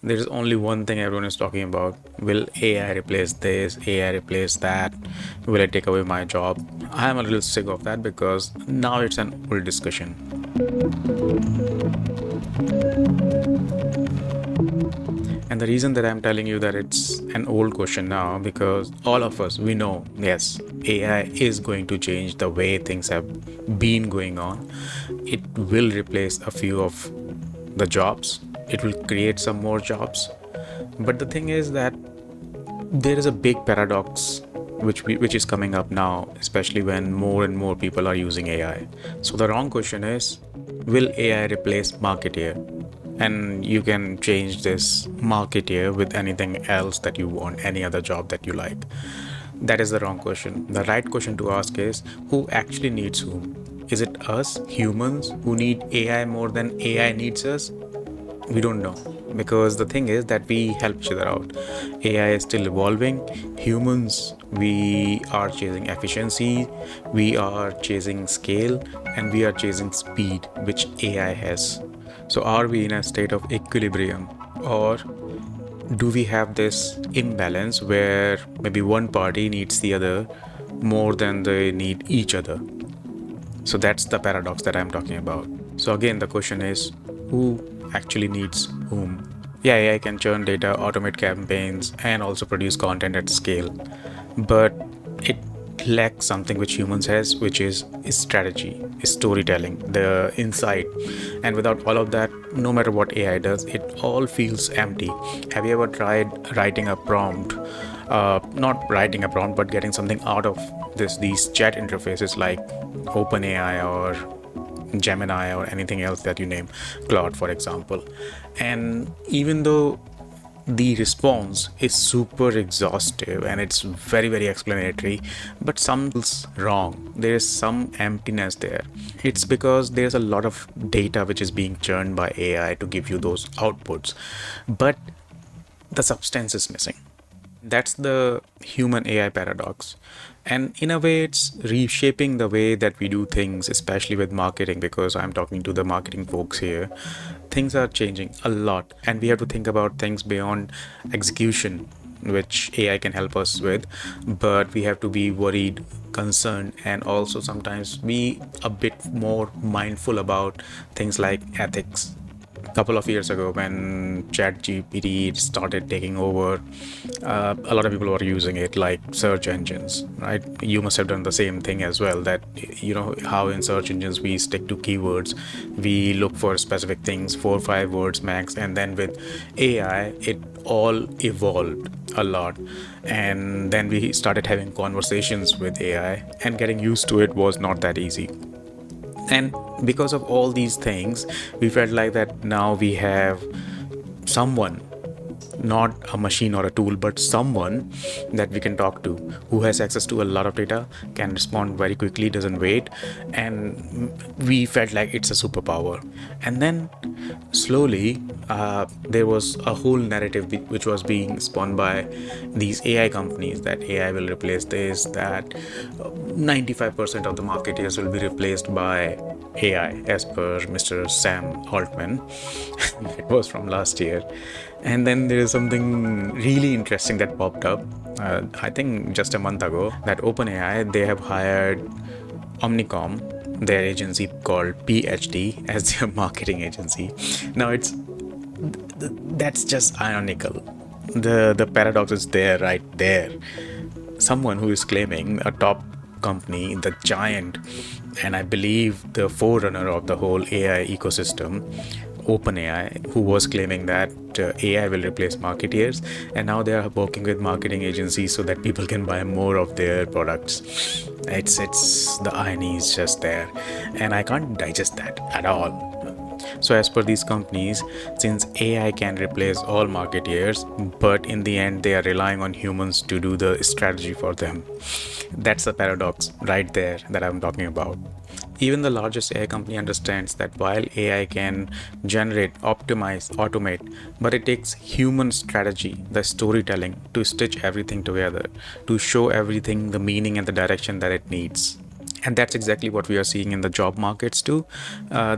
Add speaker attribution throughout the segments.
Speaker 1: There is only one thing everyone is talking about. Will AI replace this? AI replace that? Will it take away my job? I am a little sick of that because now it's an old discussion. And the reason that I'm telling you that it's an old question now, because all of us, we know, yes, AI is going to change the way things have been going on. It will replace a few of the jobs, it will create some more jobs. But the thing is that there is a big paradox which is coming up now, especially when more and more people are using AI. So the wrong question is, will AI replace marketeer? And you can change this marketeer with anything else that you want, any other job that you like. That is the wrong question. The right question to ask is, who actually needs whom? Is it us humans who need AI more than AI needs us? We don't know, because the thing is that we help each other out. AI is still evolving. Humans, we are chasing efficiency, we are chasing scale, and we are chasing speed, which AI has. So are we in a state of equilibrium, or do we have this imbalance where maybe one party needs the other more than they need each other? So that's the paradox that I'm talking about. So again, the question is, who actually needs whom? Yeah, AI can churn data, automate campaigns, and also produce content at scale. But it lacks something which humans has, which is strategy, storytelling, the insight. And without all of that, no matter what AI does, it all feels empty. Have you ever tried writing a prompt? Not writing a prompt, but getting something out of these chat interfaces like OpenAI or Gemini or anything else that you name, Claude, for example. And even though the response is super exhaustive and it's very, very explanatory, but something's wrong. There is some emptiness there. It's because there's a lot of data which is being churned by AI to give you those outputs, but the substance is missing. That's the human AI paradox. And in a way, it's reshaping the way that we do things, especially with marketing, because I'm talking to the marketing folks here. Things are changing a lot, and we have to think about things beyond execution, which AI can help us with. But we have to be worried, concerned, and also sometimes be a bit more mindful about things like ethics. Couple of years ago, when ChatGPT started taking over, a lot of people were using it like search engines, right? You must have done the same thing as well, that you know how in search engines we stick to keywords, we look for specific things, 4 or 5 words max, and then with AI it all evolved a lot. And then we started having conversations with AI, and getting used to it was not that easy. And because of all these things, we felt like that now we have someone, not a machine or a tool, but someone that we can talk to, who has access to a lot of data, can respond very quickly, doesn't wait. And we felt like it's a superpower. And then slowly, there was a whole narrative which was being spun by these AI companies, that AI will replace this, that 95% of the marketeers will be replaced by AI, as per Mr. Sam Altman. That was from last year. And then there is something really interesting that popped up, I think just a month ago, that OpenAI, they have hired Omnicom, their agency called PhD, as their marketing agency. Now that's just ironical. The paradox is there, right there. Someone who is claiming, a top company, the giant, and I believe the forerunner of the whole AI ecosystem, OpenAI, who was claiming that AI will replace marketeers, and now they are working with marketing agencies so that people can buy more of their products. It's the irony is just there, and I can't digest that at all. So, as per these companies, since AI can replace all marketeers, but in the end, they are relying on humans to do the strategy for them. That's the paradox right there that I'm talking about. Even the largest AI company understands that while AI can generate, optimize, automate, but it takes human strategy, the storytelling, to stitch everything together, to show everything the meaning and the direction that it needs. And that's exactly what we are seeing in the job markets too.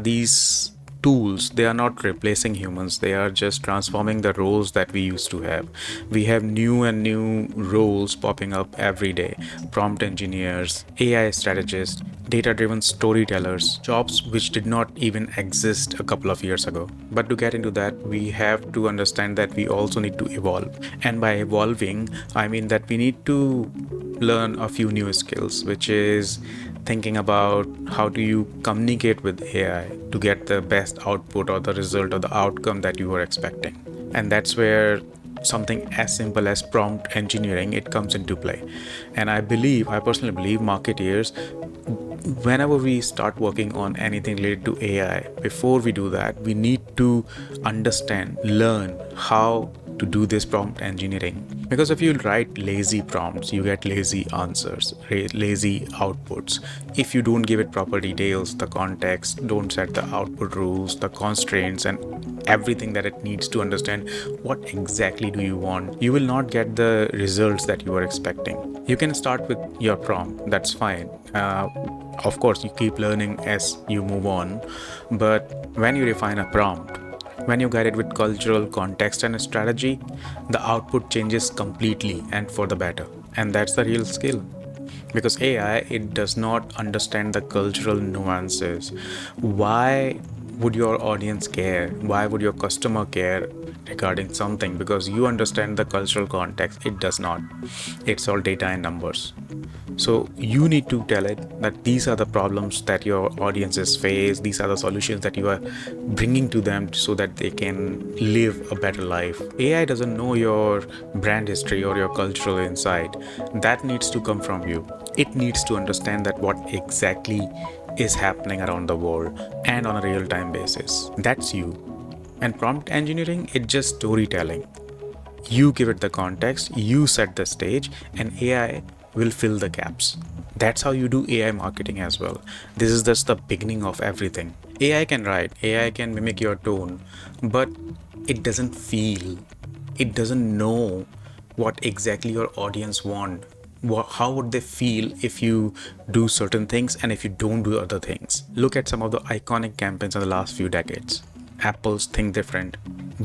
Speaker 1: These tools, they are not replacing humans, they are just transforming the roles that we used to have. We have new and new roles popping up every day: prompt engineers, AI strategists, data driven storytellers, jobs which did not even exist a couple of years ago. But to get into that, we have to understand that we also need to evolve. And by evolving, I mean that we need to learn a few new skills, which is thinking about how do you communicate with AI to get the best output or the result or the outcome that you were expecting. And that's where something as simple as prompt engineering, it comes into play. And I personally believe marketeers, whenever we start working on anything related to AI, before we do that, we need to understand, learn how to do this prompt engineering. Because if you write lazy prompts, you get lazy answers, lazy outputs. If you don't give it proper details, the context, don't set the output rules, the constraints, and everything that it needs to understand what exactly do you want, you will not get the results that you are expecting. You can start with your prompt, that's fine. Of course, you keep learning as you move on, but when you refine a prompt, when you guide it with cultural context and strategy, the output changes completely and for the better. And that's the real skill. Because AI, it does not understand the cultural nuances. Why would your audience care? Why would your customer care regarding something? Because you understand the cultural context. It does not. It's all data and numbers. So you need to tell it that these are the problems that your audiences face, these are the solutions that you are bringing to them so that they can live a better life. AI doesn't know your brand history or your cultural insight. That needs to come from you. It needs to understand that what exactly is happening around the world and on a real-time basis. That's you. And prompt engineering, it's just storytelling. You give it the context, you set the stage, and AI will fill the gaps. That's how you do AI marketing as well. This is just the beginning of everything. AI can write, AI can mimic your tone, but it doesn't feel, it doesn't know what exactly your audience want. How would they feel if you do certain things and if you don't do other things? Look at some of the iconic campaigns in the last few decades. Apple's Think Different.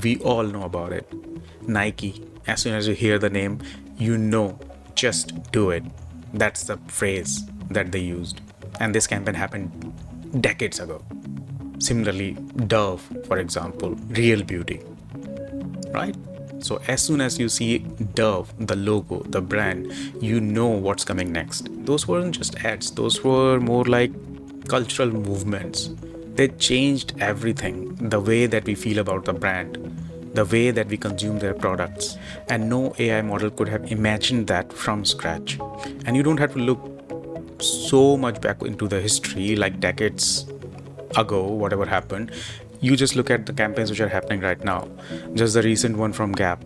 Speaker 1: We all know about it. Nike, as soon as you hear the name, you know, just do it. That's the phrase that they used. And this campaign happened decades ago. Similarly, Dove, for example, Real Beauty, right? So as soon as you see Dove, the logo, the brand, you know what's coming next. Those weren't just ads, those were more like cultural movements. They changed everything, the way that we feel about the brand, the way that we consume their products. And no AI model could have imagined that from scratch. And you don't have to look so much back into the history, like decades ago, whatever happened. You just look at the campaigns which are happening right now. Just the recent one from Gap.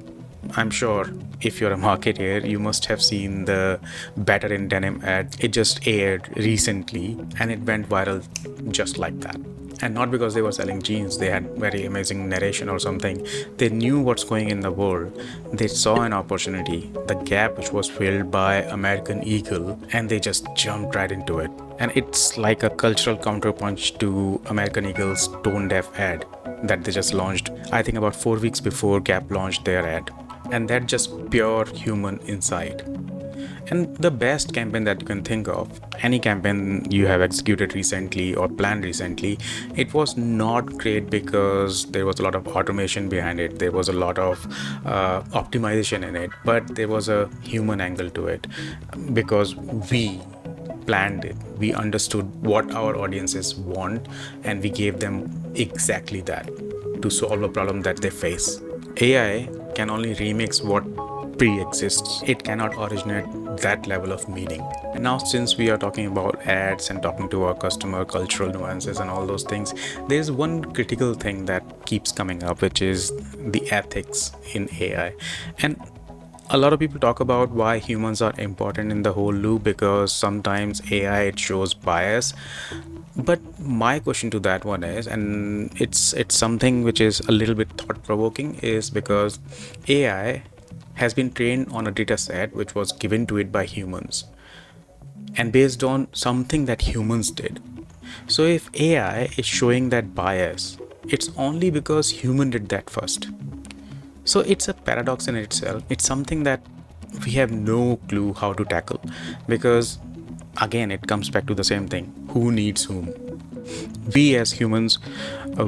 Speaker 1: I'm sure if you're a marketer, you must have seen the Better in Denim ad. It just aired recently and it went viral just like that. And not because they were selling jeans, they had very amazing narration or something. They knew what's going in the world. They saw an opportunity, the gap which was filled by American Eagle, and they just jumped right into it. And it's like a cultural counterpunch to American Eagle's Tone Deaf ad that they just launched, I think about 4 weeks before Gap launched their ad. And that's just pure human insight. And the best campaign that you can think of, any campaign you have executed recently or planned recently, it was not great because there was a lot of automation behind it. There was a lot of optimization in it, but there was a human angle to it because we planned it. We understood what our audiences want and we gave them exactly that to solve a problem that they face. AI can only remix what pre-exists. It cannot originate that level of meaning. And now since we are talking about ads and talking to our customer, cultural nuances and all those things, there's one critical thing that keeps coming up, which is the ethics in AI. And a lot of people talk about why humans are important in the whole loop because sometimes AI, it shows bias. But my question to that one is, and it's something which is a little bit thought provoking, is because AI has been trained on a data set which was given to it by humans and based on something that humans did. So if AI is showing that bias, it's only because human did that first. So it's a paradox in itself. It's something that we have no clue how to tackle, because again it comes back to the same thing: who needs whom. We as humans,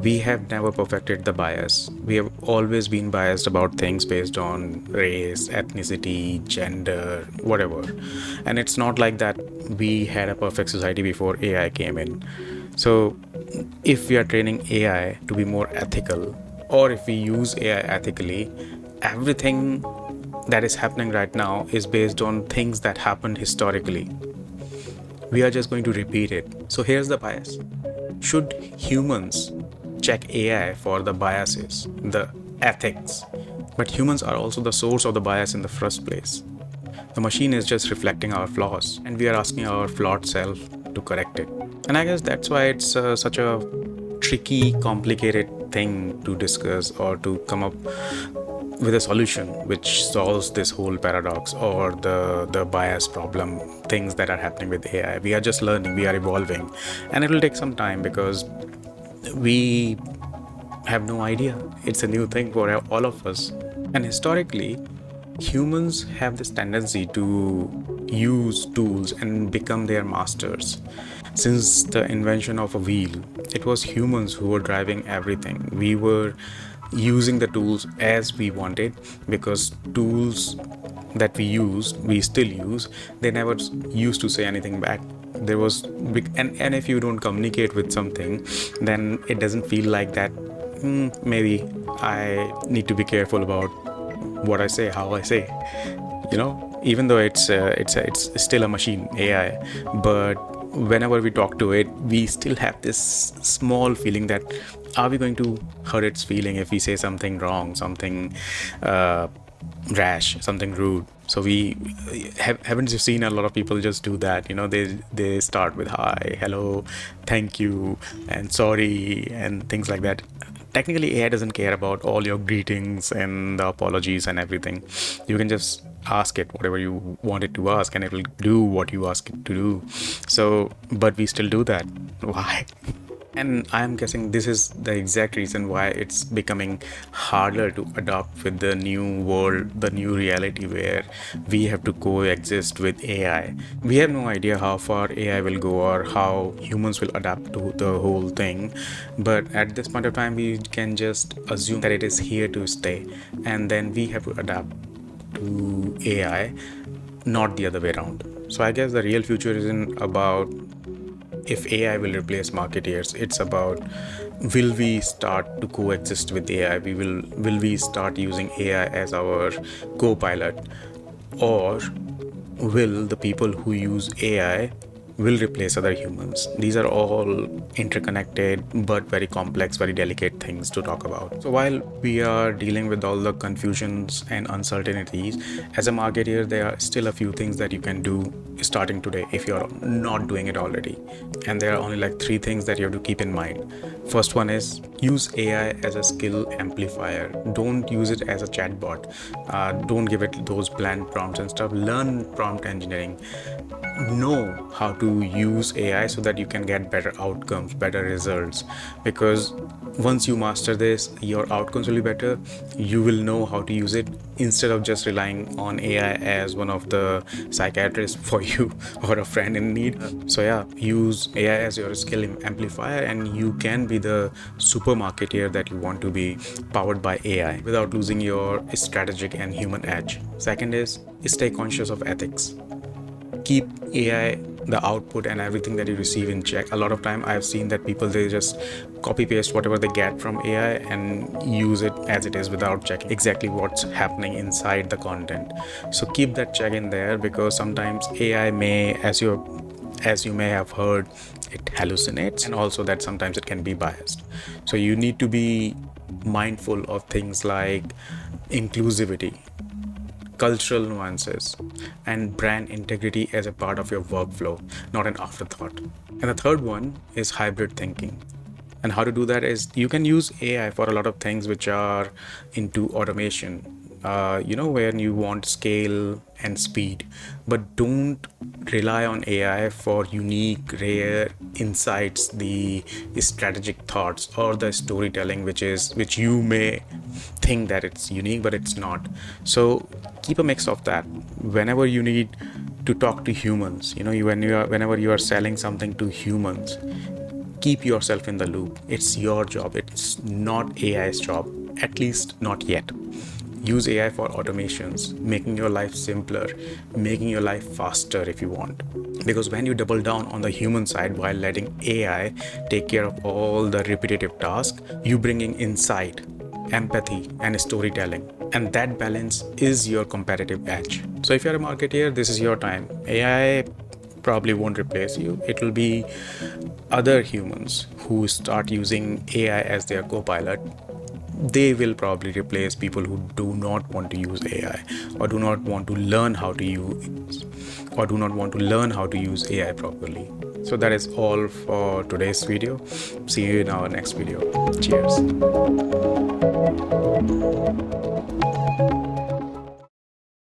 Speaker 1: we have never perfected the bias. We have always been biased about things based on race, ethnicity, gender, whatever. And it's not like that we had a perfect society before AI came in. So if we are training AI to be more ethical, or if we use AI ethically, everything that is happening right now is based on things that happened historically. We are just going to repeat it. So here's the bias. Should humans check AI for the biases, the ethics? But humans are also the source of the bias in the first place. The machine is just reflecting our flaws, and we are asking our flawed self to correct it. And I guess that's why it's such a tricky, complicated thing to discuss or to come up with a solution which solves this whole paradox or the bias problem, things that are happening with AI. We are just learning, we are evolving, and it will take some time because we have no idea. It's a new thing for all of us. And historically, humans have this tendency to use tools and become their masters. Since the invention of a wheel, it was humans who were driving everything. We were using the tools as we wanted, because tools that we still use, they never used to say anything back. There was and if you don't communicate with something, then it doesn't feel like that. Maybe I need to be careful about what I say, how I say, even though it's still a machine, AI. But whenever we talk to it, we still have this small feeling that, are we going to hurt its feeling if we say something wrong, something rash, something rude? So we haven't you seen a lot of people just do that? They start with hi, hello, thank you, and sorry, and things like that. Technically, AI doesn't care about all your greetings and the apologies and everything. You can just ask it whatever you want it to ask, and it will do what you ask it to do. So, but we still do that. Why? And I'm guessing this is the exact reason why it's becoming harder to adapt with the new world, the new reality where we have to coexist with AI. We have no idea how far AI will go or how humans will adapt to the whole thing. But at this point of time, we can just assume that it is here to stay. And then we have to adapt to AI, not the other way around. So I guess the real future isn't about if AI will replace marketeers. It's about, will we start to coexist with AI? Will we start using AI as our co-pilot, or will the people who use AI will replace other humans? These are all interconnected but very complex, very delicate things to talk about. So while we are dealing with all the confusions and uncertainties, as a marketer, there are still a few things that you can do starting today if you're not doing it already. And there are only like 3 things that you have to keep in mind. First one is, use AI as a skill amplifier. Don't use it as a chatbot. Don't give it those bland prompts and stuff. Learn prompt engineering. Know how to use AI so that you can get better outcomes, better results. Because once you master this, your outcomes will be better. You will know how to use it instead of just relying on AI as one of the psychiatrists for you or a friend in need. So yeah, use AI as your skill amplifier, and you can be the super marketeer that you want to be, powered by AI, without losing your strategic and human edge. Second is, stay conscious of ethics. Keep AI, the output and everything that you receive, in check. A lot of time I've seen that people, they just copy paste whatever they get from AI and use it as it is without checking exactly what's happening inside the content. So keep that check in there, because sometimes AI may, as you may have heard, it hallucinates, and also that sometimes it can be biased. So you need to be mindful of things like inclusivity, cultural nuances, and brand integrity as a part of your workflow, not an afterthought. And the third one is hybrid thinking. And how to do that is, you can use AI for a lot of things which are into automation, when you want scale and speed, but don't rely on AI for unique, rare insights, the strategic thoughts, or the storytelling, which you may think that it's unique, but it's not. So keep a mix of that. Whenever you need to talk to humans, whenever you are selling something to humans, keep yourself in the loop. It's your job. It's not AI's job, at least not yet. Use AI for automations, making your life simpler, making your life faster if you want. Because when you double down on the human side while letting AI take care of all the repetitive tasks, you bring in insight, empathy, and storytelling. And that balance is your competitive edge. So if you're a marketer, this is your time. AI probably won't replace you. It will be other humans who start using AI as their co-pilot. They will probably replace people who do not want to use AI, or do not want to learn how to use AI properly. So that is all for today's video. See you in our next video. Cheers.